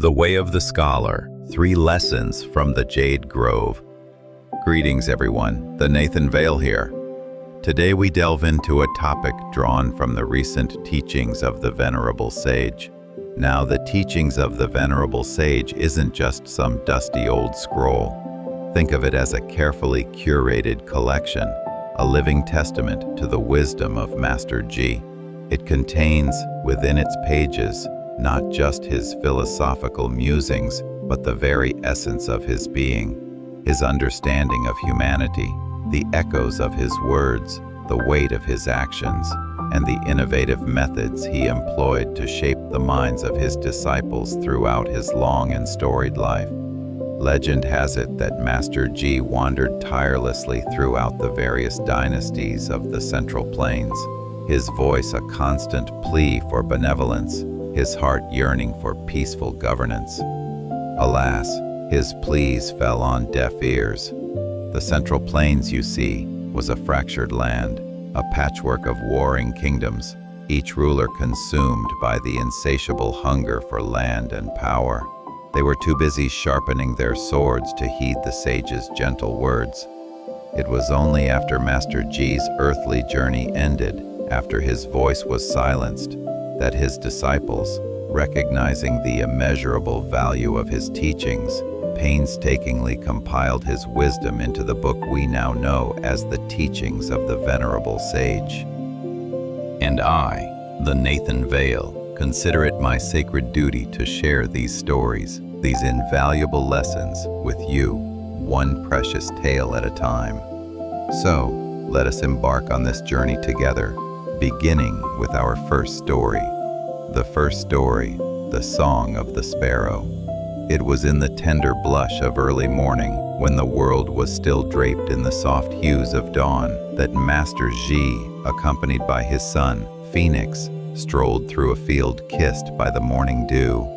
The Way of the Scholar, 3 Lessons from the Jade Grove. Greetings everyone, the Nathan Vale here. Today we delve into a topic drawn from the recent teachings of the Venerable Sage. Now, the teachings of the Venerable Sage isn't just some dusty old scroll. Think of it as a carefully curated collection, a living testament to the wisdom of Master Zhi. It contains, within its pages, not just his philosophical musings, but the very essence of his being, his understanding of humanity, the echoes of his words, the weight of his actions, and the innovative methods he employed to shape the minds of his disciples throughout his long and storied life. Legend has it that Master Zhi wandered tirelessly throughout the various dynasties of the Central Plains, his voice a constant plea for benevolence, his heart yearning for peaceful governance. Alas, his pleas fell on deaf ears. The Central Plains, you see, was a fractured land, a patchwork of warring kingdoms, each ruler consumed by the insatiable hunger for land and power. They were too busy sharpening their swords to heed the sage's gentle words. It was only after Master Zhi's earthly journey ended, after his voice was silenced, that his disciples, recognizing the immeasurable value of his teachings, painstakingly compiled his wisdom into the book we now know as the Teachings of the Venerable Sage. And I, the Nathan Vale, consider it my sacred duty to share these stories, these invaluable lessons, with you, one precious tale at a time. So, let us embark on this journey together, beginning with our first story. The first story, the Song of the Sparrow. It was in the tender blush of early morning, when the world was still draped in the soft hues of dawn, that Master Zhi, accompanied by his son, Phoenix, strolled through a field kissed by the morning dew.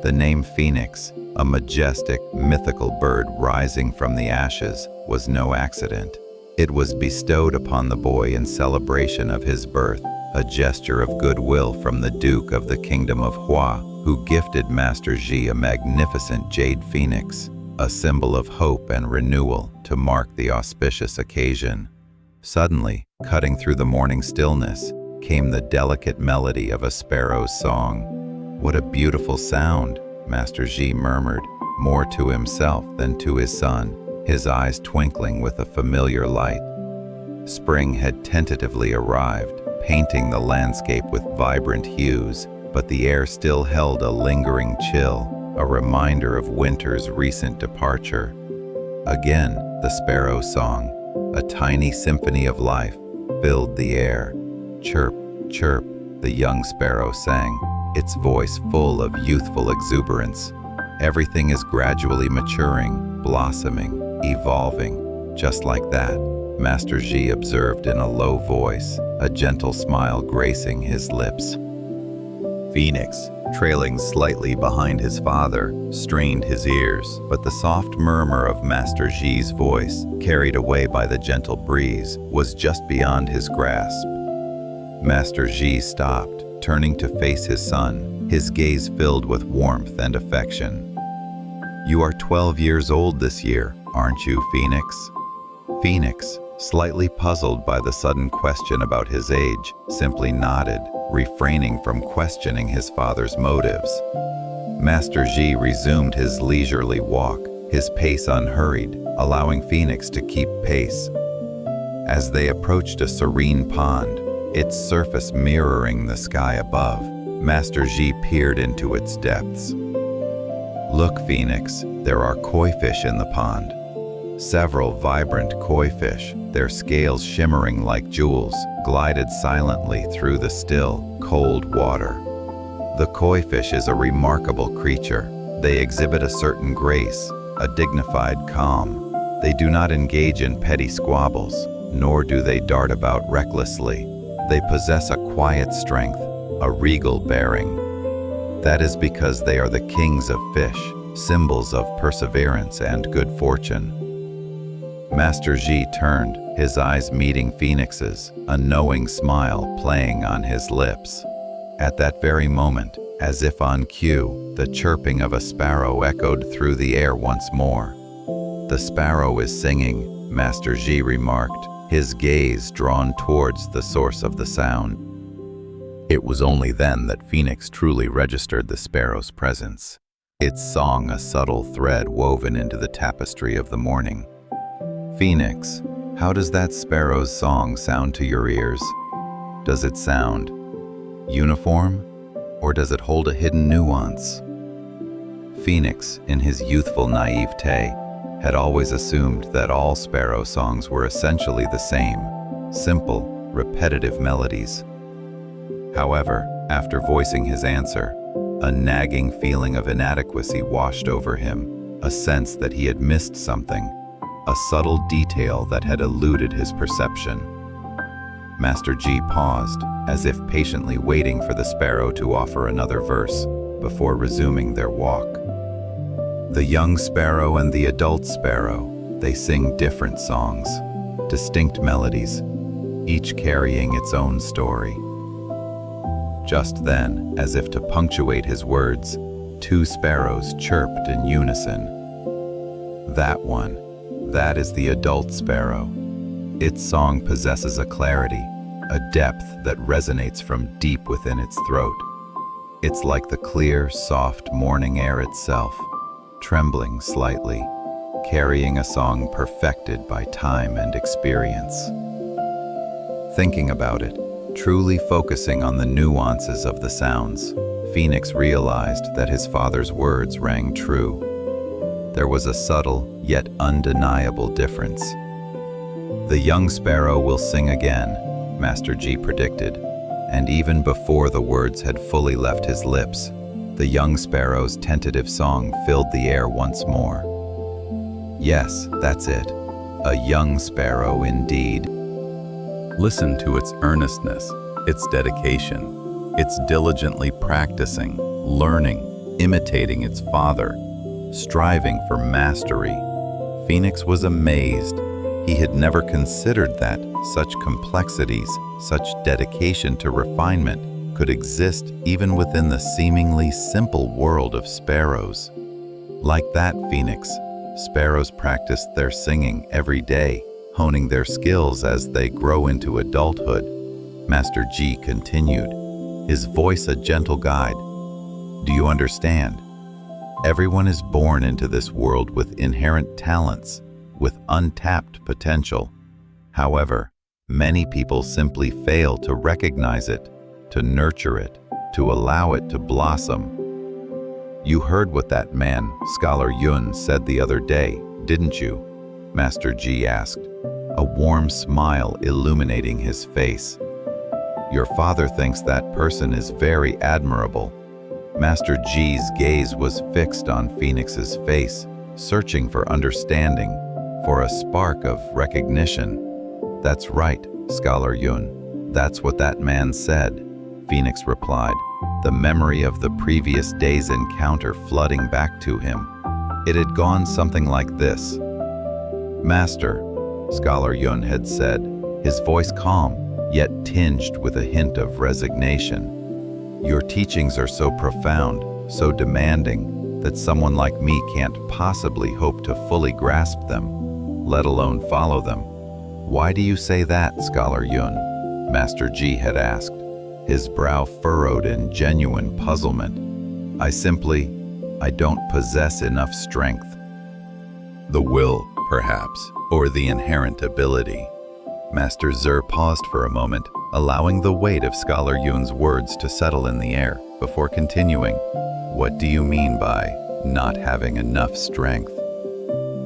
The name Phoenix, a majestic, mythical bird rising from the ashes, was no accident. It was bestowed upon the boy in celebration of his birth, a gesture of goodwill from the Duke of the Kingdom of Hua, who gifted Master Zhi a magnificent jade phoenix, a symbol of hope and renewal to mark the auspicious occasion. Suddenly, cutting through the morning stillness, came the delicate melody of a sparrow's song. "What a beautiful sound," Master Zhi murmured, more to himself than to his son, his eyes twinkling with a familiar light. Spring had tentatively arrived, painting the landscape with vibrant hues, but the air still held a lingering chill, a reminder of winter's recent departure. Again, the sparrow song, a tiny symphony of life, filled the air. Chirp, chirp, the young sparrow sang, its voice full of youthful exuberance. Everything is gradually maturing, blossoming, evolving, just like that, Master Zhi observed in a low voice, a gentle smile gracing his lips. Phoenix, trailing slightly behind his father, strained his ears, but the soft murmur of Master Zhi's voice, carried away by the gentle breeze, was just beyond his grasp. Master Zhi stopped, turning to face his son, his gaze filled with warmth and affection. "You are 12 years old this year, aren't you, Phoenix?" Phoenix, slightly puzzled by the sudden question about his age, simply nodded, refraining from questioning his father's motives. Master Zhi resumed his leisurely walk, his pace unhurried, allowing Phoenix to keep pace. As they approached a serene pond, its surface mirroring the sky above, Master Zhi peered into its depths. "Look, Phoenix, there are koi fish in the pond." Several vibrant koi fish, their scales shimmering like jewels, glided silently through the still, cold water. The koi fish is a remarkable creature. They exhibit a certain grace, a dignified calm. They do not engage in petty squabbles, nor do they dart about recklessly. They possess a quiet strength, a regal bearing. That is because they are the kings of fish, symbols of perseverance and good fortune. Master Zhi turned, his eyes meeting Phoenix's, a knowing smile playing on his lips. At that very moment, As if on cue, the chirping of a sparrow echoed through the air once more. "The sparrow is singing," Master Zhi remarked, his gaze drawn towards the source of the sound. It was only then that Phoenix truly registered the sparrow's presence, its song a subtle thread woven into the tapestry of the morning. "Phoenix, how does that sparrow's song sound to your ears? Does it sound uniform, or does it hold a hidden nuance?" Phoenix, in his youthful naivete, had always assumed that all sparrow songs were essentially the same, simple, repetitive melodies. However, after voicing his answer, a nagging feeling of inadequacy washed over him, a sense that he had missed something, a subtle detail that had eluded his perception. Master Zhi paused, as if patiently waiting for the sparrow to offer another verse before resuming their walk. The young sparrow and the adult sparrow, they sing different songs, distinct melodies, each carrying its own story. Just then, as if to punctuate his words, two sparrows chirped in unison. "That one, that is the adult sparrow. Its song possesses a clarity, a depth that resonates from deep within its throat. It's like the clear, soft morning air itself, trembling slightly, carrying a song perfected by time and experience." Thinking about it, truly focusing on the nuances of the sounds, Phoenix realized that his father's words rang true. There was a subtle, yet undeniable difference. "The young sparrow will sing again," Master Zhi predicted, and even before the words had fully left his lips, the young sparrow's tentative song filled the air once more. Yes, that's it. A young sparrow indeed. Listen to its earnestness, its dedication. It's diligently practicing, learning, imitating its father, striving for mastery. Phoenix was amazed. He had never considered that such complexities, such dedication to refinement, could exist even within the seemingly simple world of sparrows. Like that phoenix, sparrows practiced their singing every day, honing their skills as they grow into adulthood. Master Zhi continued, his voice a gentle guide. "Do you understand? Everyone is born into this world with inherent talents, with untapped potential. However, many people simply fail to recognize it, to nurture it, to allow it to blossom." "You heard what that man, Scholar Yun, said the other day, didn't you?" Master Zhi asked, a warm smile illuminating his face. "Your father thinks that person is very admirable." Master Zhi's gaze was fixed on Phoenix's face, searching for understanding, for a spark of recognition. "That's right, Scholar Yun. That's what that man said," Phoenix replied, the memory of the previous day's encounter flooding back to him. It had gone something like this. "Master," Scholar Yun had said, his voice calm, yet tinged with a hint of resignation. "Your teachings are so profound, so demanding, that someone like me can't possibly hope to fully grasp them, let alone follow them." "Why do you say that, Scholar Yun?" Master Zhi had asked, his brow furrowed in genuine puzzlement. I don't possess enough strength." "The will, perhaps, or the inherent ability." Master Zhi paused for a moment, allowing the weight of Scholar Yun's words to settle in the air, before continuing. "What do you mean by not having enough strength?"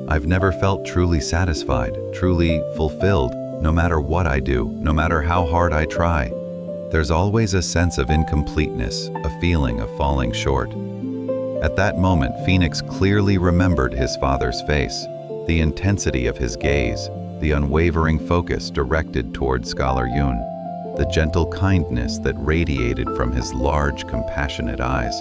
"I've never felt truly satisfied, truly fulfilled, no matter what I do, no matter how hard I try. There's always a sense of incompleteness, a feeling of falling short." At that moment, Phoenix clearly remembered his father's face, the intensity of his gaze, the unwavering focus directed toward Scholar Yun, the gentle kindness that radiated from his large, compassionate eyes.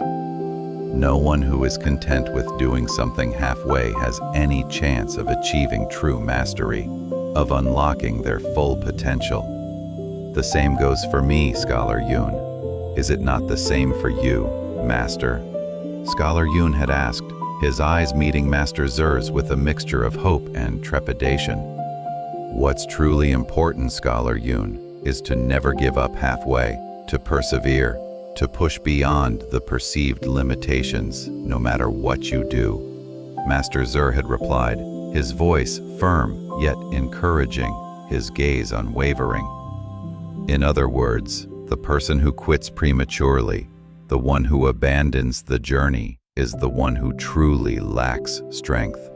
No one who is content with doing something halfway has any chance of achieving true mastery, of unlocking their full potential. "The same goes for me, Scholar Yun. Is it not the same for you?" Master?" Scholar Yun had asked, his eyes meeting Master Zhi's with a mixture of hope and trepidation. "What's truly important, Scholar Yun, is to never give up halfway, to persevere, to push beyond the perceived limitations, no matter what you do," Master Zhi had replied, his voice firm yet encouraging, his gaze unwavering. In other words, the person who quits prematurely, the one who abandons the journey, is the one who truly lacks strength.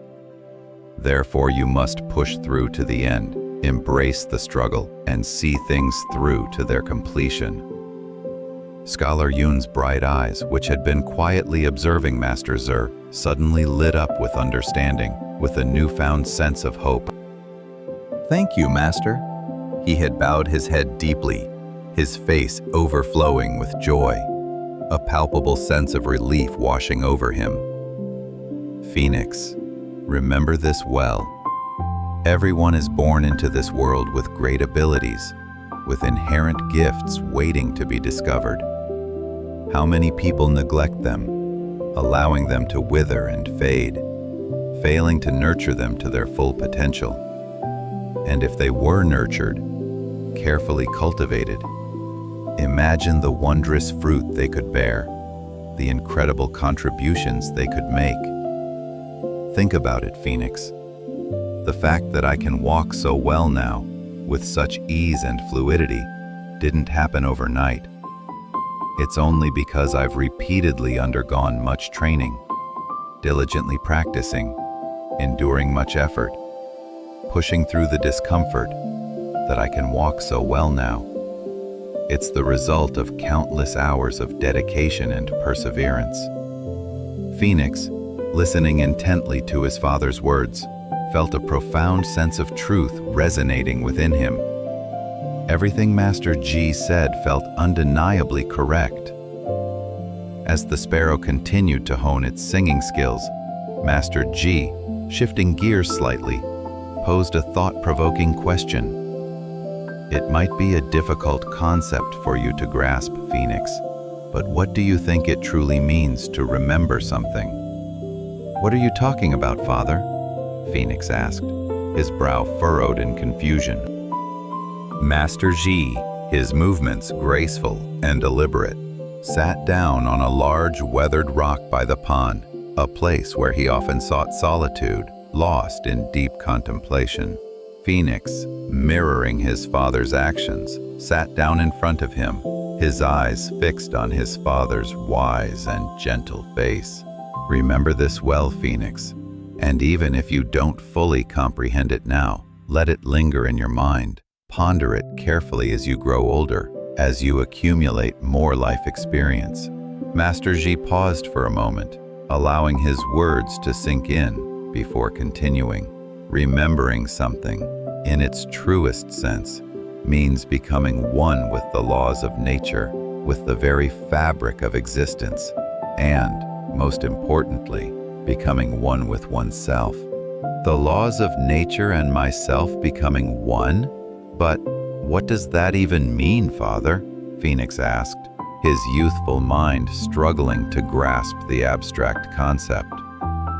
Therefore, you must push through to the end, embrace the struggle, and see things through to their completion. Scholar Yun's bright eyes, which had been quietly observing Master Zhi, suddenly lit up with understanding, with a newfound sense of hope. "Thank you, Master." He had bowed his head deeply, his face overflowing with joy, a palpable sense of relief washing over him. Phoenix, remember this well. Everyone is born into this world with great abilities, with inherent gifts waiting to be discovered. How many people neglect them, allowing them to wither and fade, failing to nurture them to their full potential? And if they were nurtured, carefully cultivated, imagine the wondrous fruit they could bear, the incredible contributions they could make. Think about it, Phoenix. The fact that I can walk so well now, with such ease and fluidity, didn't happen overnight. It's only because I've repeatedly undergone much training, diligently practicing, enduring much effort, pushing through the discomfort, that I can walk so well now. It's the result of countless hours of dedication and perseverance. Phoenix, listening intently to his father's words, felt a profound sense of truth resonating within him. Everything Master Zhi said felt undeniably correct. As the sparrow continued to hone its singing skills, Master Zhi, shifting gears slightly, posed a thought-provoking question. "It might be a difficult concept for you to grasp, Phoenix, but what do you think it truly means to remember something?" "What are you talking about, Father?" Phoenix asked, his brow furrowed in confusion. Master Zhi, his movements graceful and deliberate, sat down on a large weathered rock by the pond, a place where he often sought solitude, lost in deep contemplation. Phoenix, mirroring his father's actions, sat down in front of him, his eyes fixed on his father's wise and gentle face. "Remember this well, Phoenix, and even if you don't fully comprehend it now, let it linger in your mind. Ponder it carefully as you grow older, as you accumulate more life experience." Master Zhi paused for a moment, allowing his words to sink in before continuing. Remembering something, in its truest sense, means becoming one with the laws of nature, with the very fabric of existence, and, most importantly, becoming one with oneself. The laws of nature and myself becoming one? But what does that even mean, Father? Phoenix asked, his youthful mind struggling to grasp the abstract concept.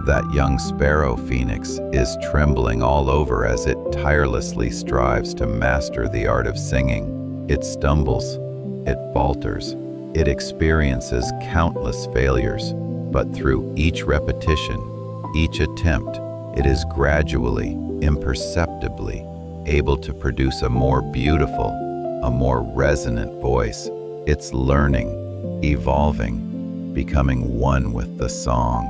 That young sparrow, Phoenix, is trembling all over as it tirelessly strives to master the art of singing. It stumbles, it falters, it experiences countless failures, but through each repetition, each attempt, it is gradually, imperceptibly, able to produce a more beautiful, a more resonant voice. It's learning, evolving, becoming one with the song.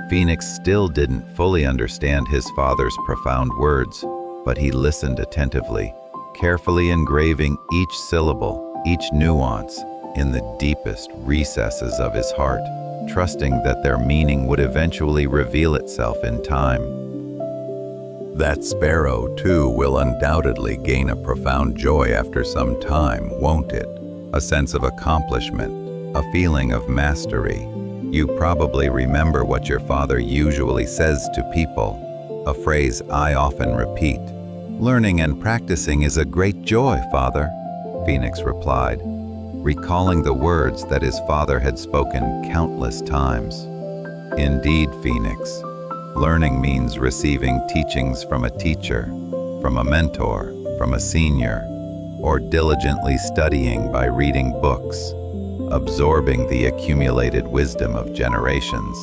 Phoenix still didn't fully understand his father's profound words, but he listened attentively, carefully engraving each syllable, each nuance, in the deepest recesses of his heart, trusting that their meaning would eventually reveal itself in time. That sparrow, too, will undoubtedly gain a profound joy after some time, won't it? A sense of accomplishment, a feeling of mastery. You probably remember what your father usually says to people, a phrase I often repeat. "Learning and practicing is a great joy, Father," Phoenix replied, recalling the words that his father had spoken countless times. Indeed, Phoenix, learning means receiving teachings from a teacher, from a mentor, from a senior, or diligently studying by reading books, absorbing the accumulated wisdom of generations.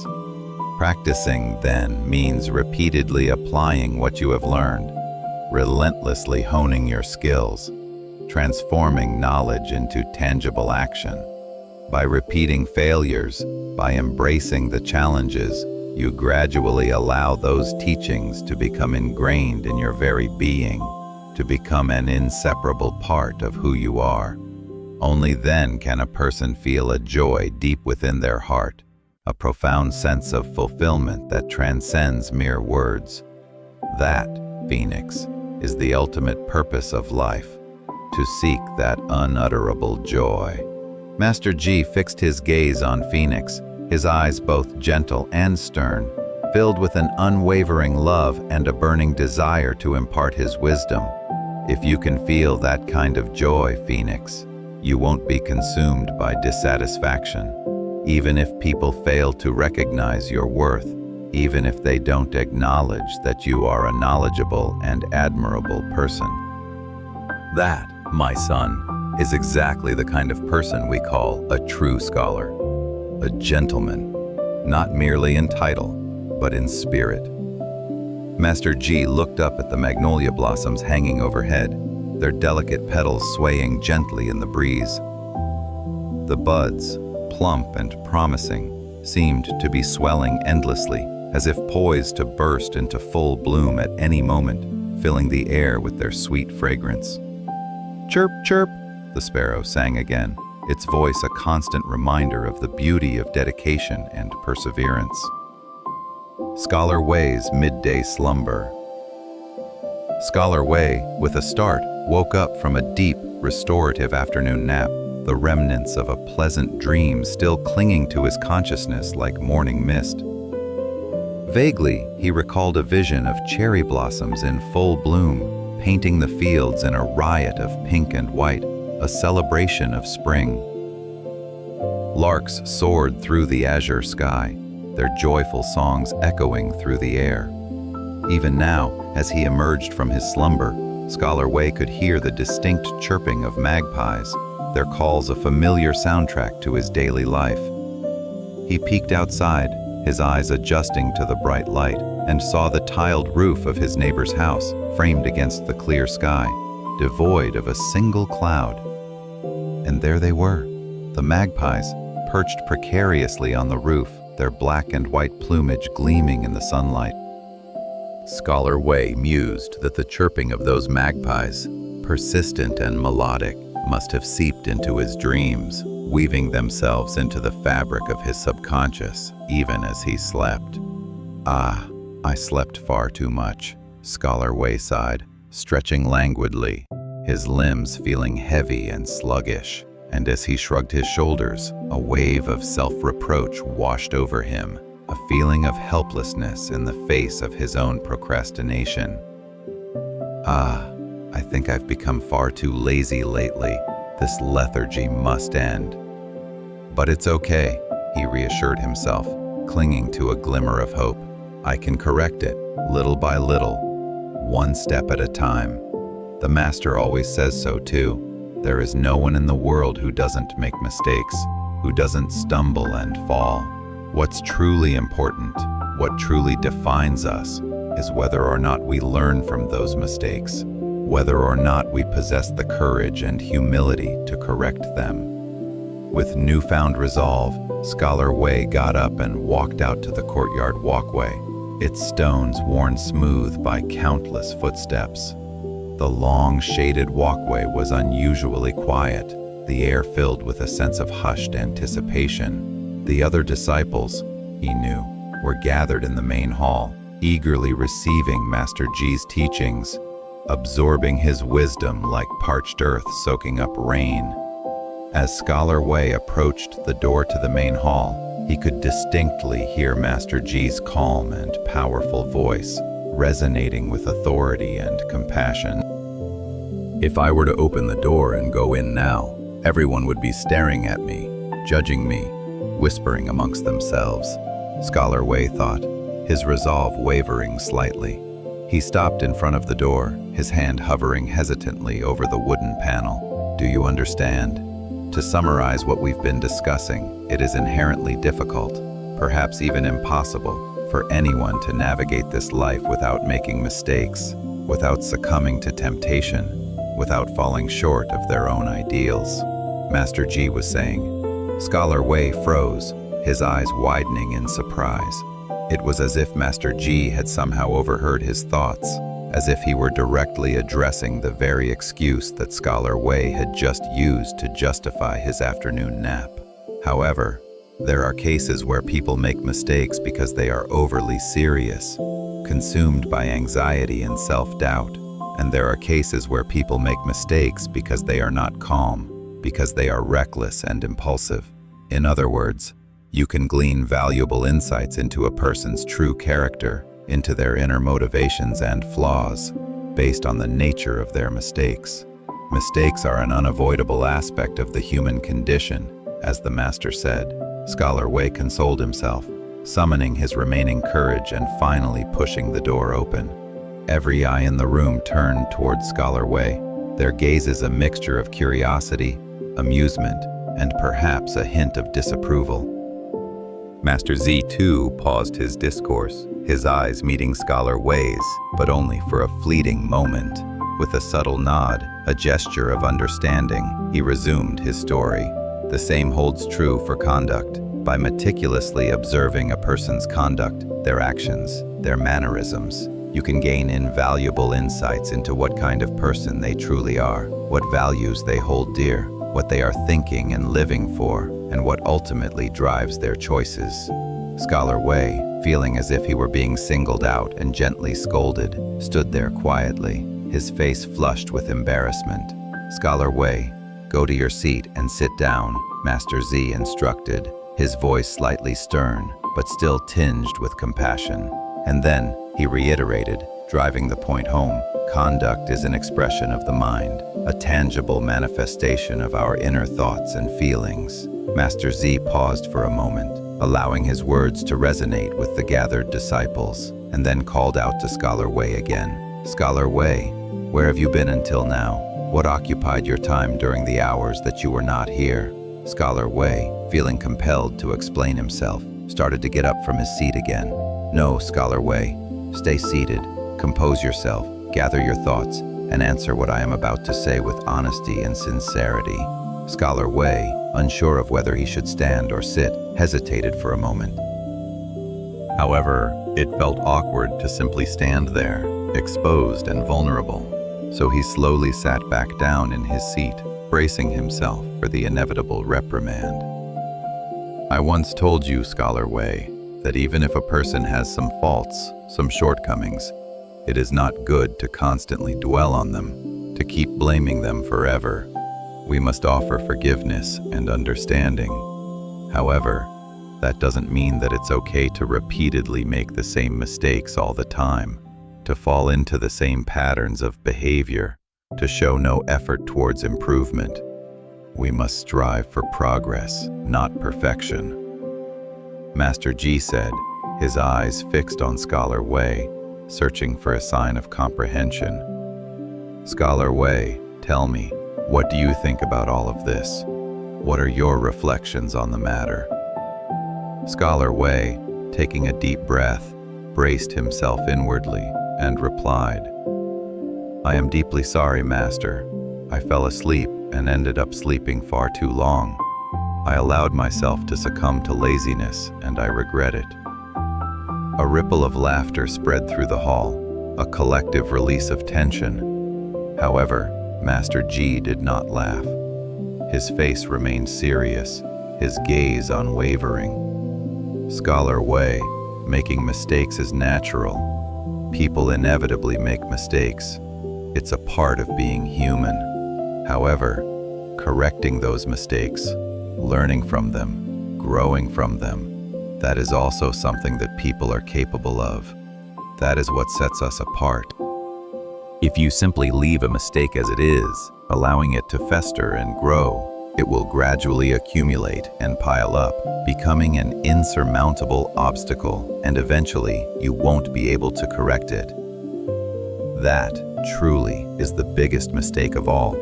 Practicing, then, means repeatedly applying what you have learned, relentlessly honing your skills, transforming knowledge into tangible action. By repeating failures, by embracing the challenges, you gradually allow those teachings to become ingrained in your very being, to become an inseparable part of who you are. Only then can a person feel a joy deep within their heart, a profound sense of fulfillment that transcends mere words. That, Phoenix, is the ultimate purpose of life, to seek that unutterable joy. Master Zhi fixed his gaze on Phoenix, his eyes both gentle and stern, filled with an unwavering love and a burning desire to impart his wisdom. If you can feel that kind of joy, Phoenix, you won't be consumed by dissatisfaction. Even if people fail to recognize your worth, even if they don't acknowledge that you are a knowledgeable and admirable person. That, my son, is exactly the kind of person we call a true scholar, a gentleman, not merely in title, but in spirit. Master Zhi looked up at the magnolia blossoms hanging overhead, their delicate petals swaying gently in the breeze. The buds, plump and promising, seemed to be swelling endlessly, as if poised to burst into full bloom at any moment, filling the air with their sweet fragrance. "Chirp, chirp," the sparrow sang again, its voice a constant reminder of the beauty of dedication and perseverance. Scholar Wei's midday slumber. Scholar Wei, with a start, woke up from a deep, restorative afternoon nap, the remnants of a pleasant dream still clinging to his consciousness like morning mist. Vaguely, he recalled a vision of cherry blossoms in full bloom, painting the fields in a riot of pink and white, a celebration of spring. Larks soared through the azure sky, their joyful songs echoing through the air. Even now, as he emerged from his slumber, Scholar Wei could hear the distinct chirping of magpies, their calls a familiar soundtrack to his daily life. He peeked outside, his eyes adjusting to the bright light, and saw the tiled roof of his neighbor's house, framed against the clear sky, devoid of a single cloud. And there they were, the magpies, perched precariously on the roof, their black and white plumage gleaming in the sunlight. Scholar Wei mused that the chirping of those magpies, persistent and melodic, must have seeped into his dreams, weaving themselves into the fabric of his subconscious, even as he slept. "Ah, I slept far too much," Scholar Wei sighed, stretching languidly, his limbs feeling heavy and sluggish, and as he shrugged his shoulders, a wave of self-reproach washed over him, a feeling of helplessness in the face of his own procrastination. "Ah, I think I've become far too lazy lately. This lethargy must end." "But it's okay," he reassured himself, clinging to a glimmer of hope. "I can correct it, little by little, one step at a time. The Master always says so too. There is no one in the world who doesn't make mistakes, who doesn't stumble and fall. What's truly important, what truly defines us, is whether or not we learn from those mistakes, whether or not we possess the courage and humility to correct them." With newfound resolve, Scholar Wei got up and walked out to the courtyard walkway, its stones worn smooth by countless footsteps. The long, shaded walkway was unusually quiet, the air filled with a sense of hushed anticipation. The other disciples, he knew, were gathered in the main hall, eagerly receiving Master Zhi's teachings, absorbing his wisdom like parched earth soaking up rain. As Scholar Wei approached the door to the main hall, he could distinctly hear Master Zhi's calm and powerful voice, resonating with authority and compassion. "If I were to open the door and go in now, Everyone would be staring at me, judging me, whispering amongst themselves. Scholar Wei thought, his resolve wavering slightly. He stopped in front of the door, his hand hovering hesitantly over the wooden panel. Do you understand? To summarize what we've been discussing, it is inherently difficult, perhaps even impossible, for anyone to navigate this life without making mistakes, without succumbing to temptation, without falling short of their own ideals. Master Zhi was saying. Scholar Wei froze, his eyes widening in surprise. It was as if Master Zhi had somehow overheard his thoughts, as if he were directly addressing the very excuse that Scholar Wei had just used to justify his afternoon nap. However, there are cases where people make mistakes because they are overly serious, consumed by anxiety and self-doubt, and there are cases where people make mistakes because they are not calm, because they are reckless and impulsive. In other words, you can glean valuable insights into a person's true character, into their inner motivations and flaws, based on the nature of their mistakes. Mistakes are an unavoidable aspect of the human condition, as the master said. Scholar Wei consoled himself, summoning his remaining courage and finally pushing the door open. Every eye in the room turned toward Scholar Wei, their gazes a mixture of curiosity, amusement, and perhaps a hint of disapproval. Master Zhi too paused his discourse, his eyes meeting Scholar Wei's, but only for a fleeting moment. With a subtle nod, a gesture of understanding, he resumed his story. The same holds true for conduct. By meticulously observing a person's conduct, their actions, their mannerisms, you can gain invaluable insights into what kind of person they truly are, what values they hold dear, what they are thinking and living for, and what ultimately drives their choices. Scholar Wei, feeling as if he were being singled out and gently scolded, stood there quietly, his face flushed with embarrassment. Scholar Wei, go to your seat and sit down, Master Zhi instructed, his voice slightly stern, but still tinged with compassion. And then, he reiterated, driving the point home, conduct is an expression of the mind, a tangible manifestation of our inner thoughts and feelings. Master Zhi paused for a moment, allowing his words to resonate with the gathered disciples, and then called out to Scholar Wei again. Scholar Wei, where have you been until now? What occupied your time during the hours that you were not here? Scholar Wei, feeling compelled to explain himself, started to get up from his seat again. No, Scholar Wei, stay seated, compose yourself, gather your thoughts, and answer what I am about to say with honesty and sincerity. Scholar Wei, unsure of whether he should stand or sit, hesitated for a moment. However, it felt awkward to simply stand there, exposed and vulnerable. So he slowly sat back down in his seat, bracing himself for the inevitable reprimand. I once told you, Scholar Wei, that even if a person has some faults, some shortcomings, it is not good to constantly dwell on them, to keep blaming them forever. We must offer forgiveness and understanding. However, that doesn't mean that it's okay to repeatedly make the same mistakes all the time, to fall into the same patterns of behavior, to show no effort towards improvement. We must strive for progress, not perfection. Master Zhi said, his eyes fixed on Scholar Wei, searching for a sign of comprehension. Scholar Wei, tell me, what do you think about all of this? What are your reflections on the matter? Scholar Wei, taking a deep breath, braced himself inwardly and replied, I am deeply sorry, Master. I fell asleep and ended up sleeping far too long. I allowed myself to succumb to laziness, and I regret it. A ripple of laughter spread through the hall, a collective release of tension. However, Master Zhi did not laugh. His face remained serious, his gaze unwavering. Scholar Wei, making mistakes is natural. People inevitably make mistakes. It's a part of being human. However, correcting those mistakes, learning from them, growing from them, that is also something that people are capable of. That is what sets us apart. If you simply leave a mistake as it is, allowing it to fester and grow, It will gradually accumulate and pile up, becoming an insurmountable obstacle, and eventually you won't be able to correct it. That, truly, is the biggest mistake of all.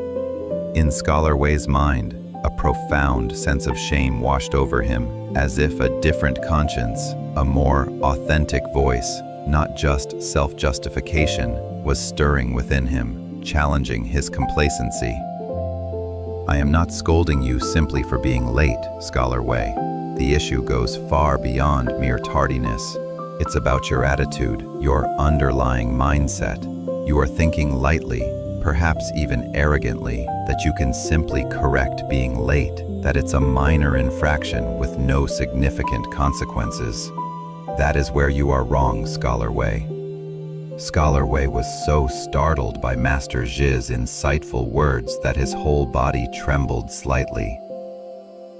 In Scholar Wei's mind, a profound sense of shame washed over him, as if a different conscience, a more authentic voice, not just self-justification, was stirring within him, challenging his complacency. I am not scolding you simply for being late, Scholar Wei. The issue goes far beyond mere tardiness. It's about your attitude, your underlying mindset. You are thinking lightly, perhaps even arrogantly, that you can simply correct being late, that it's a minor infraction with no significant consequences. That is where you are wrong, Scholar Wei. Scholar Wei was so startled by Master Zhi's insightful words that his whole body trembled slightly.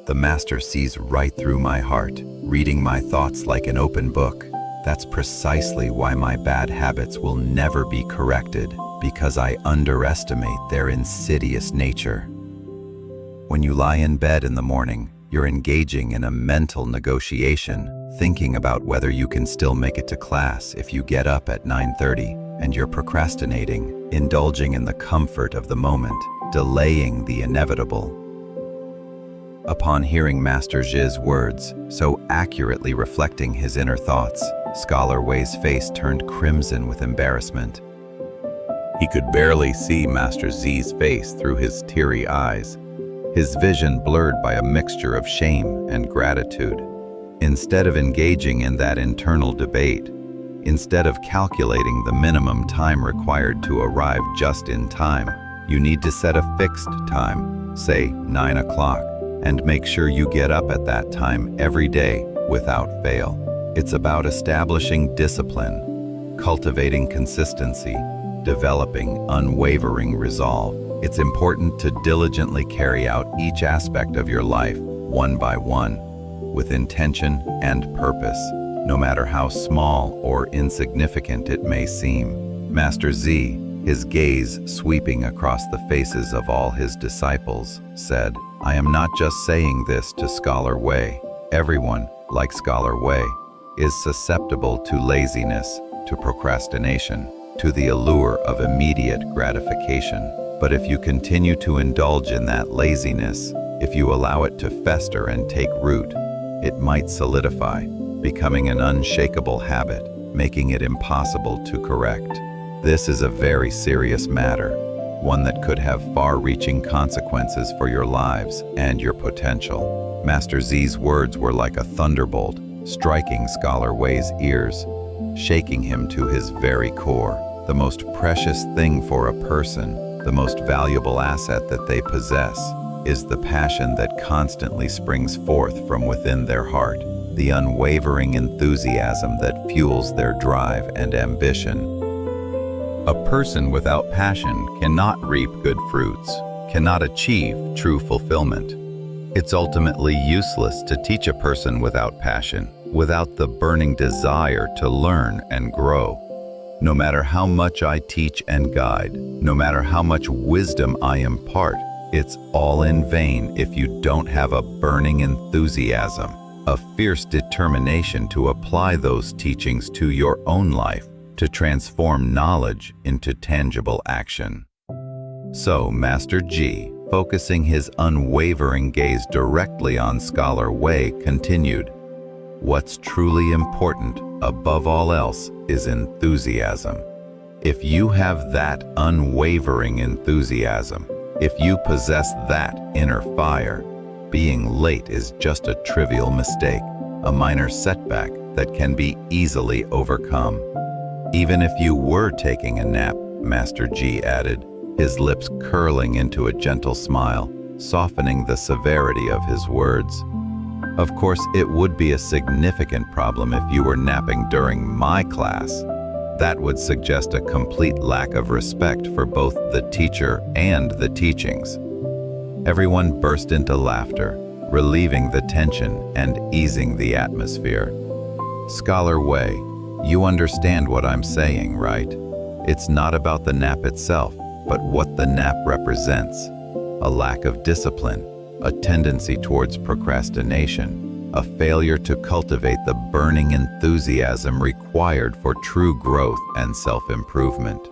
The Master sees right through my heart, reading my thoughts like an open book. That's precisely why my bad habits will never be corrected, because I underestimate their insidious nature. When you lie in bed in the morning, you're engaging in a mental negotiation, thinking about whether you can still make it to class if you get up at 9:30, and you're procrastinating, indulging in the comfort of the moment, delaying the inevitable. Upon hearing Master Zhi's words, so accurately reflecting his inner thoughts, Scholar Wei's face turned crimson with embarrassment. He could barely see Master Zhi's face through his teary eyes, his vision blurred by a mixture of shame and gratitude. Instead of engaging in that internal debate, instead of calculating the minimum time required to arrive just in time, you need to set a fixed time, say 9 o'clock, and make sure you get up at that time every day without fail. It's about establishing discipline, cultivating consistency, developing unwavering resolve. It's important to diligently carry out each aspect of your life, one by one, with intention and purpose, no matter how small or insignificant it may seem. Master Zhi, his gaze sweeping across the faces of all his disciples, said, I am not just saying this to Scholar Wei. Everyone, like Scholar Wei, is susceptible to laziness, to procrastination, to the allure of immediate gratification. But if you continue to indulge in that laziness, if you allow it to fester and take root, it might solidify, becoming an unshakable habit, making it impossible to correct. This is a very serious matter, one that could have far-reaching consequences for your lives and your potential. Master Zhi's words were like a thunderbolt, striking Scholar Wei's ears, shaking him to his very core. The most precious thing for a person, the most valuable asset that they possess, is the passion that constantly springs forth from within their heart, the unwavering enthusiasm that fuels their drive and ambition. A person without passion cannot reap good fruits, cannot achieve true fulfillment. It's ultimately useless to teach a person without passion, without the burning desire to learn and grow. No matter how much I teach and guide, no matter how much wisdom I impart, it's all in vain if you don't have a burning enthusiasm, a fierce determination to apply those teachings to your own life, to transform knowledge into tangible action. So Master Zhi, focusing his unwavering gaze directly on Scholar Wei, continued, What's truly important, above all else, is enthusiasm. If you have that unwavering enthusiasm, if you possess that inner fire, being late is just a trivial mistake, a minor setback that can be easily overcome. Even if you were taking a nap, Master Zhi added, his lips curling into a gentle smile, softening the severity of his words. Of course, it would be a significant problem if you were napping during my class. That would suggest a complete lack of respect for both the teacher and the teachings. Everyone burst into laughter, relieving the tension and easing the atmosphere. Scholar Wei, you understand what I'm saying, right? It's not about the nap itself, but what the nap represents. A lack of discipline, a tendency towards procrastination, a failure to cultivate the burning enthusiasm required for true growth and self-improvement.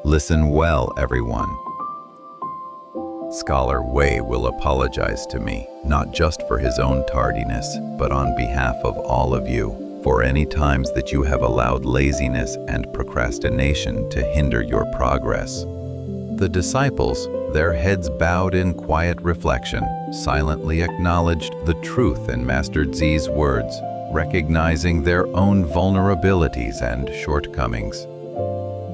Listen well, everyone. Scholar Wei will apologize to me, not just for his own tardiness, but on behalf of all of you, for any times that you have allowed laziness and procrastination to hinder your progress. The disciples, their heads bowed in quiet reflection, silently acknowledged the truth in Master Zhi's words, recognizing their own vulnerabilities and shortcomings.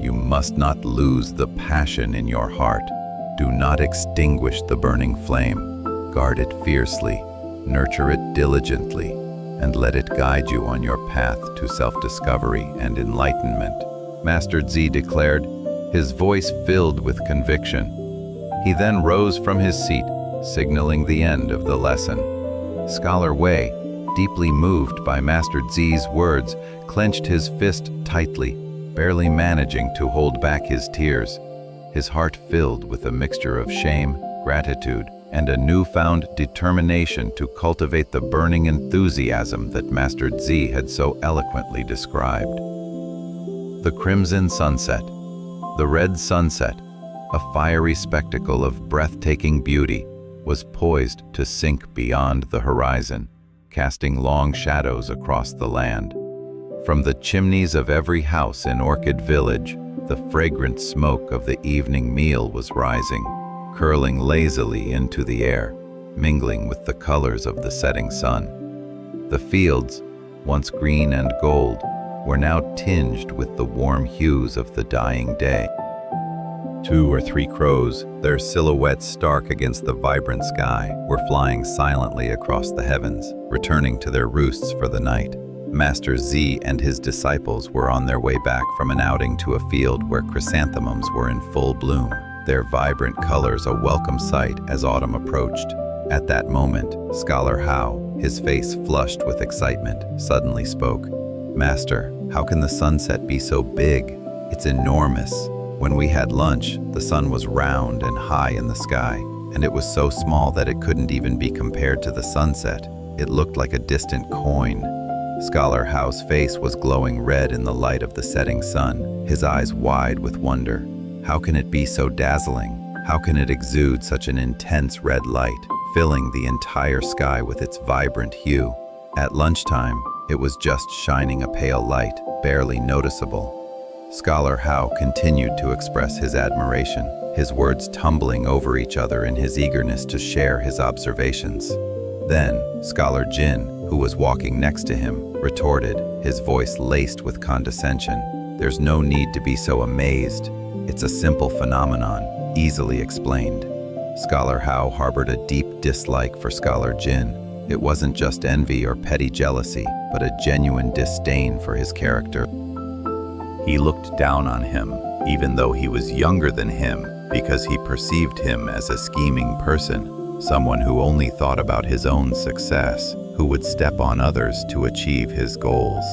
You must not lose the passion in your heart. Do not extinguish the burning flame. Guard it fiercely, nurture it diligently, and let it guide you on your path to self-discovery and enlightenment. Master Zhi declared, his voice filled with conviction. He then rose from his seat, signaling the end of the lesson. Scholar Wei, deeply moved by Master Zhi's words, clenched his fist tightly, barely managing to hold back his tears. His heart filled with a mixture of shame, gratitude, and a newfound determination to cultivate the burning enthusiasm that Master Zhi had so eloquently described. The crimson sunset, the red sunset, a fiery spectacle of breathtaking beauty, was poised to sink beyond the horizon, casting long shadows across the land. From the chimneys of every house in Orchid Village, the fragrant smoke of the evening meal was rising, curling lazily into the air, mingling with the colors of the setting sun. The fields, once green and gold, were now tinged with the warm hues of the dying day. 2 or 3 crows, their silhouettes stark against the vibrant sky, were flying silently across the heavens, returning to their roosts for the night. Master Zhi and his disciples were on their way back from an outing to a field where chrysanthemums were in full bloom, their vibrant colors a welcome sight as autumn approached. At that moment, Scholar Hao, his face flushed with excitement, suddenly spoke. Master, how can the sunset be so big? It's enormous. When we had lunch, the sun was round and high in the sky, and it was so small that it couldn't even be compared to the sunset. It looked like a distant coin. Scholar Hao's face was glowing red in the light of the setting sun, his eyes wide with wonder. How can it be so dazzling? How can it exude such an intense red light, filling the entire sky with its vibrant hue? At lunchtime, it was just shining a pale light, barely noticeable. Scholar Hao continued to express his admiration, his words tumbling over each other in his eagerness to share his observations. Then, Scholar Jin, who was walking next to him, retorted, his voice laced with condescension. There's no need to be so amazed. It's a simple phenomenon, easily explained. Scholar Hao harbored a deep dislike for Scholar Jin. It wasn't just envy or petty jealousy, but a genuine disdain for his character. He looked down on him, even though he was younger than him, because he perceived him as a scheming person, someone who only thought about his own success, who would step on others to achieve his goals.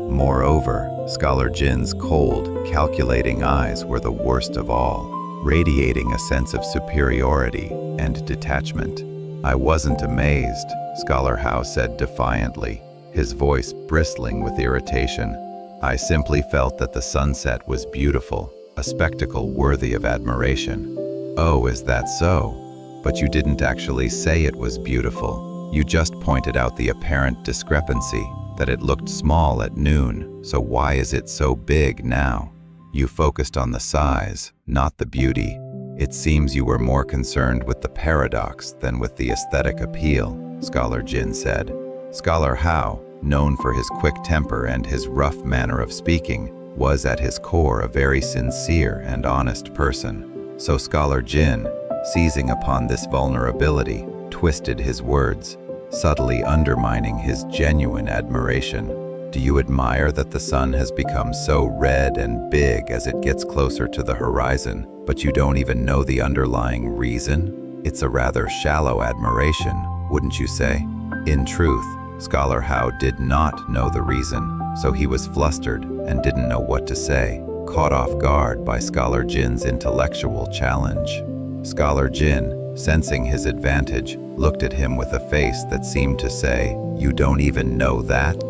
Moreover, Scholar Jin's cold, calculating eyes were the worst of all, radiating a sense of superiority and detachment. I wasn't amazed, Scholar Hao said defiantly, his voice bristling with irritation. I simply felt that the sunset was beautiful, a spectacle worthy of admiration. Oh, is that so? But you didn't actually say it was beautiful. You just pointed out the apparent discrepancy, that it looked small at noon, so why is it so big now? You focused on the size, not the beauty. It seems you were more concerned with the paradox than with the aesthetic appeal, Scholar Jin said. Scholar Hao, known for his quick temper and his rough manner of speaking, was at his core a very sincere and honest person. So Scholar Jin, seizing upon this vulnerability, twisted his words, subtly undermining his genuine admiration. Do you admire that the sun has become so red and big as it gets closer to the horizon, but you don't even know the underlying reason? It's a rather shallow admiration, wouldn't you say? In truth, Scholar Hao did not know the reason, so he was flustered and didn't know what to say, caught off guard by Scholar Jin's intellectual challenge. Scholar Jin, sensing his advantage, looked at him with a face that seemed to say, "You don't even know that?"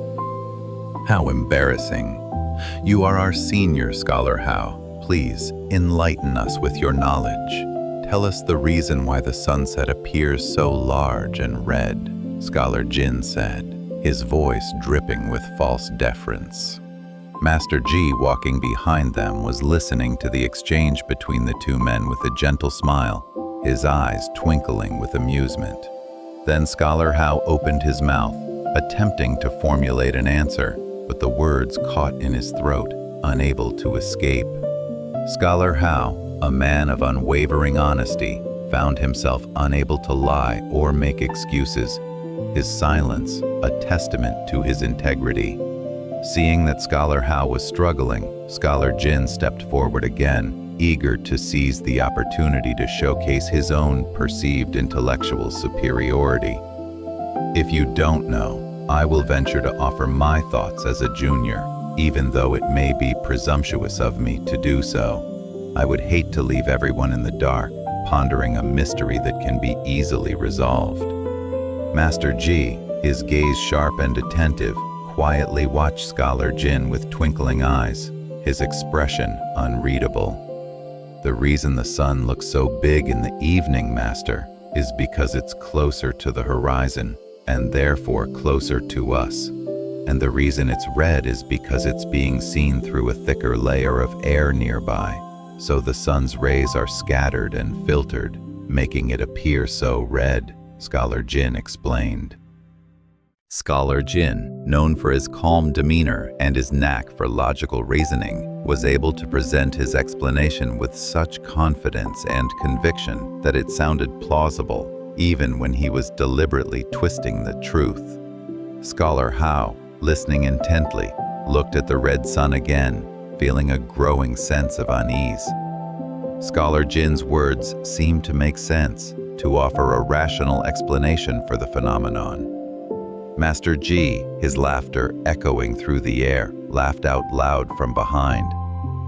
How embarrassing. You are our senior, Scholar Hao. Please, enlighten us with your knowledge. Tell us the reason why the sunset appears so large and red, Scholar Jin said, his voice dripping with false deference. Master Zhi, walking behind them, was listening to the exchange between the two men with a gentle smile, his eyes twinkling with amusement. Then Scholar Hao opened his mouth, attempting to formulate an answer, but the words caught in his throat, unable to escape. Scholar Hao, a man of unwavering honesty, found himself unable to lie or make excuses, his silence a testament to his integrity. Seeing that Scholar Hao was struggling, Scholar Jin stepped forward again, eager to seize the opportunity to showcase his own perceived intellectual superiority. If you don't know, I will venture to offer my thoughts as a junior, even though it may be presumptuous of me to do so. I would hate to leave everyone in the dark, pondering a mystery that can be easily resolved. Master Zhi, his gaze sharp and attentive, quietly watched Scholar Jin with twinkling eyes, his expression unreadable. The reason the sun looks so big in the evening, Master, is because it's closer to the horizon, and therefore closer to us. And the reason it's red is because it's being seen through a thicker layer of air nearby, so the sun's rays are scattered and filtered, making it appear so red, Scholar Jin explained. Scholar Jin, known for his calm demeanor and his knack for logical reasoning, was able to present his explanation with such confidence and conviction that it sounded plausible, even when he was deliberately twisting the truth. Scholar Hao, listening intently, looked at the red sun again, feeling a growing sense of unease. Scholar Jin's words seemed to make sense, to offer a rational explanation for the phenomenon. Master Zhi, his laughter echoing through the air, laughed out loud from behind.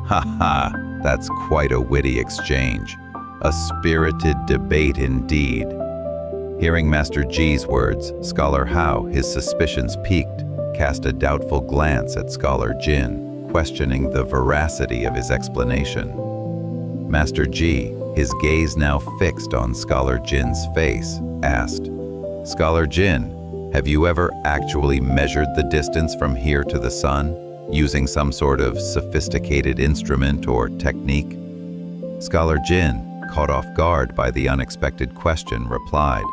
"Ha ha, that's quite a witty exchange. A spirited debate indeed." Hearing Master Zhi's words, Scholar Hao, his suspicions piqued, cast a doubtful glance at Scholar Jin, questioning the veracity of his explanation. Master Zhi, his gaze now fixed on Scholar Jin's face, asked, "Scholar Jin, have you ever actually measured the distance from here to the sun, using some sort of sophisticated instrument or technique?" Scholar Jin, caught off guard by the unexpected question, replied,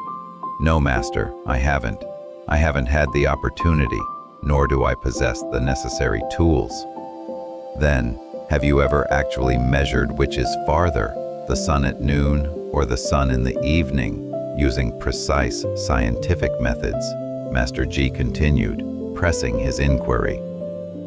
"No, Master, I haven't. I haven't had the opportunity, nor do I possess the necessary tools." Then, have you ever actually measured which is farther, the sun at noon or the sun in the evening, using precise scientific methods? Master Zhi continued, pressing his inquiry.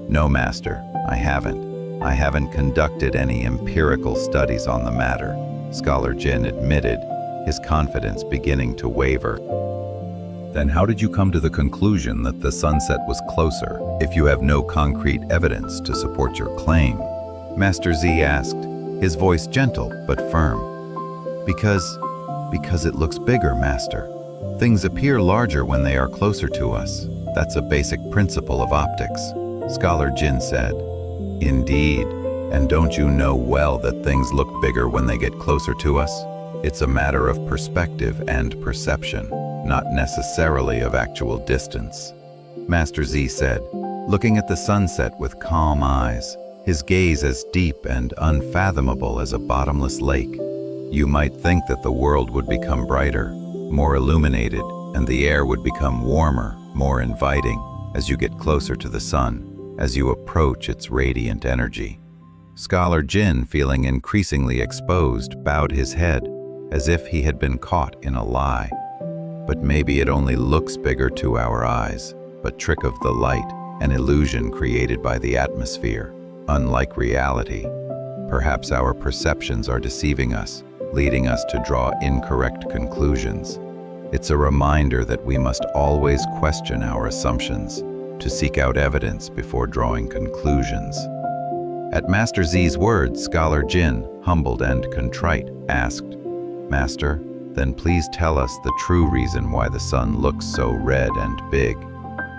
"No, Master, I haven't. I haven't conducted any empirical studies on the matter," Scholar Jin admitted, his confidence beginning to waver. "Then how did you come to the conclusion that the sunset was closer, if you have no concrete evidence to support your claim?" Master Zhi asked, his voice gentle but firm. Because it looks bigger, Master. Things appear larger when they are closer to us. That's a basic principle of optics," Scholar Jin said. "Indeed, and don't you know well that things look bigger when they get closer to us? It's a matter of perspective and perception, not necessarily of actual distance," Master Zhi said, looking at the sunset with calm eyes, his gaze as deep and unfathomable as a bottomless lake. "You might think that the world would become brighter, more illuminated, and the air would become warmer, more inviting, as you get closer to the sun, as you approach its radiant energy." Scholar Jin, feeling increasingly exposed, bowed his head, as if he had been caught in a lie. "But maybe it only looks bigger to our eyes, but trick of the light, an illusion created by the atmosphere, unlike reality. Perhaps our perceptions are deceiving us, leading us to draw incorrect conclusions. It's a reminder that we must always question our assumptions, to seek out evidence before drawing conclusions." At Master Zhi's words, Scholar Jin, humbled and contrite, asked, "Master, Then please tell us the true reason why the sun looks so red and big.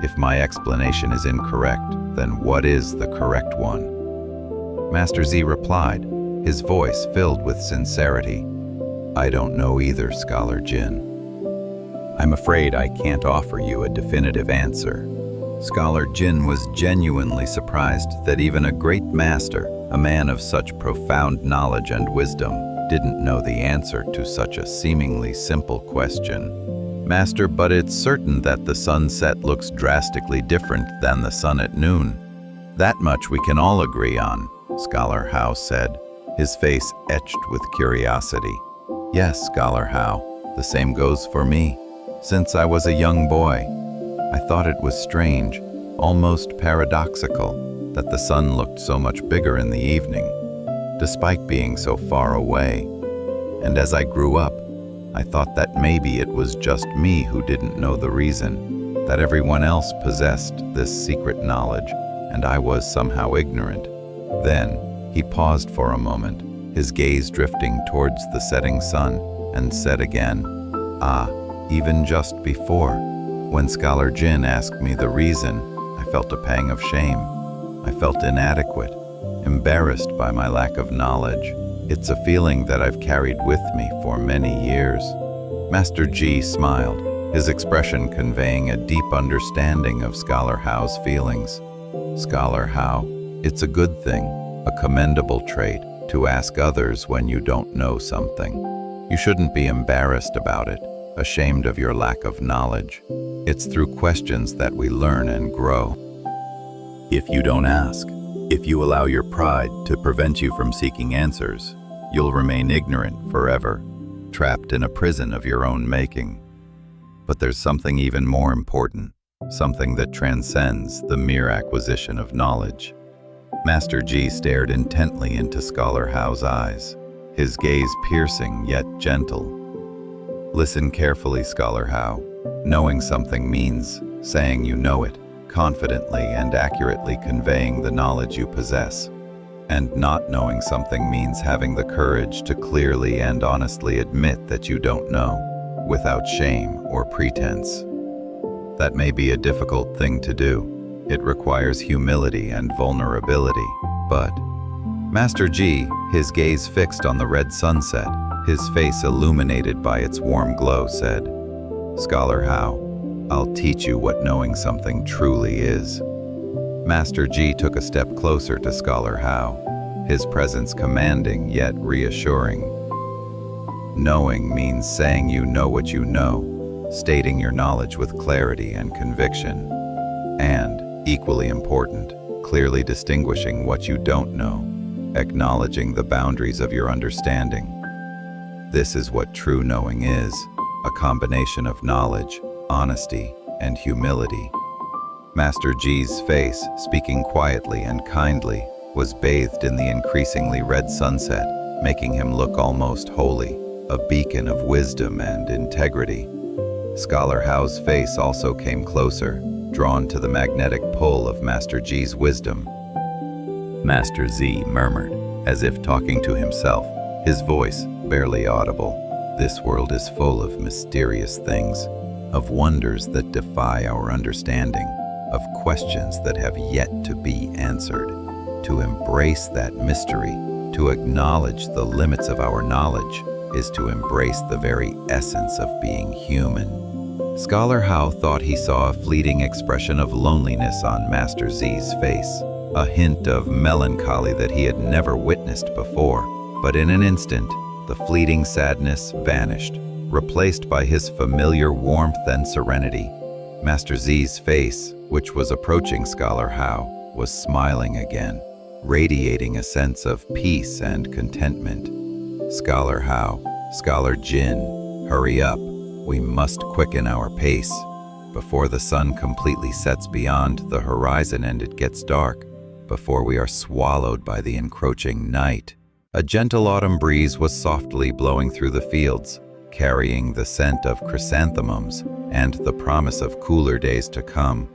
If my explanation is incorrect, then what is the correct one?" Master Zhi replied, his voice filled with sincerity. "I don't know either, Scholar Jin. I'm afraid I can't offer you a definitive answer." Scholar Jin was genuinely surprised that even a great master, a man of such profound knowledge and wisdom, didn't know the answer to such a seemingly simple question. "Master, but it's certain that the sunset looks drastically different than the sun at noon. That much we can all agree on," Scholar Hao said, his face etched with curiosity. "Yes, Scholar Hao, the same goes for me. Since I was a young boy, I thought it was strange, almost paradoxical, that the sun looked so much bigger in the evening, despite being so far away. And as I grew up, I thought that maybe it was just me who didn't know the reason, that everyone else possessed this secret knowledge, and I was somehow ignorant." Then, he paused for a moment, his gaze drifting towards the setting sun, and said again, "Ah, even just before, when Scholar Jin asked me the reason, I felt a pang of shame. I felt inadequate, embarrassed by my lack of knowledge. It's a feeling that I've carried with me for many years." Master Zhi smiled, his expression conveying a deep understanding of Scholar Hao's feelings. "Scholar Hao, it's a good thing, a commendable trait, to ask others when you don't know something. You shouldn't be embarrassed about it, ashamed of your lack of knowledge. It's through questions that we learn and grow. If you don't ask, if you allow your pride to prevent you from seeking answers, you'll remain ignorant forever, trapped in a prison of your own making. But there's something even more important, something that transcends the mere acquisition of knowledge." Master Zhi stared intently into Scholar Hao's eyes, his gaze piercing yet gentle. "Listen carefully, Scholar Hao. Knowing something means saying you know it, confidently and accurately conveying the knowledge you possess. And not knowing something means having the courage to clearly and honestly admit that you don't know, without shame or pretense. That may be a difficult thing to do. It requires humility and vulnerability, but..." Master Zhi, his gaze fixed on the red sunset, his face illuminated by its warm glow, said, "Scholar Hao, I'll teach you what knowing something truly is." Master Zhi took a step closer to Scholar Hao, his presence commanding yet reassuring. "Knowing means saying you know what you know, stating your knowledge with clarity and conviction, and, equally important, clearly distinguishing what you don't know, acknowledging the boundaries of your understanding. This is what true knowing is, a combination of knowledge, honesty, and humility." Master Zhi's face, speaking quietly and kindly, was bathed in the increasingly red sunset, making him look almost holy, a beacon of wisdom and integrity. Scholar Hao's face also came closer, drawn to the magnetic pull of Master Zhi's wisdom. Master Zhi murmured, as if talking to himself, his voice barely audible. "This world is full of mysterious things, of wonders that defy our understanding, of questions that have yet to be answered. To embrace that mystery, to acknowledge the limits of our knowledge, is to embrace the very essence of being human." Scholar Hao thought he saw a fleeting expression of loneliness on Master Zhi's face, a hint of melancholy that he had never witnessed before. But in an instant, the fleeting sadness vanished, replaced by his familiar warmth and serenity. Master Zhi's face, which was approaching Scholar Hao, was smiling again, radiating a sense of peace and contentment. "Scholar Hao, Scholar Jin, hurry up. We must quicken our pace before the sun completely sets beyond the horizon and it gets dark, before we are swallowed by the encroaching night." A gentle autumn breeze was softly blowing through the fields, carrying the scent of chrysanthemums and the promise of cooler days to come.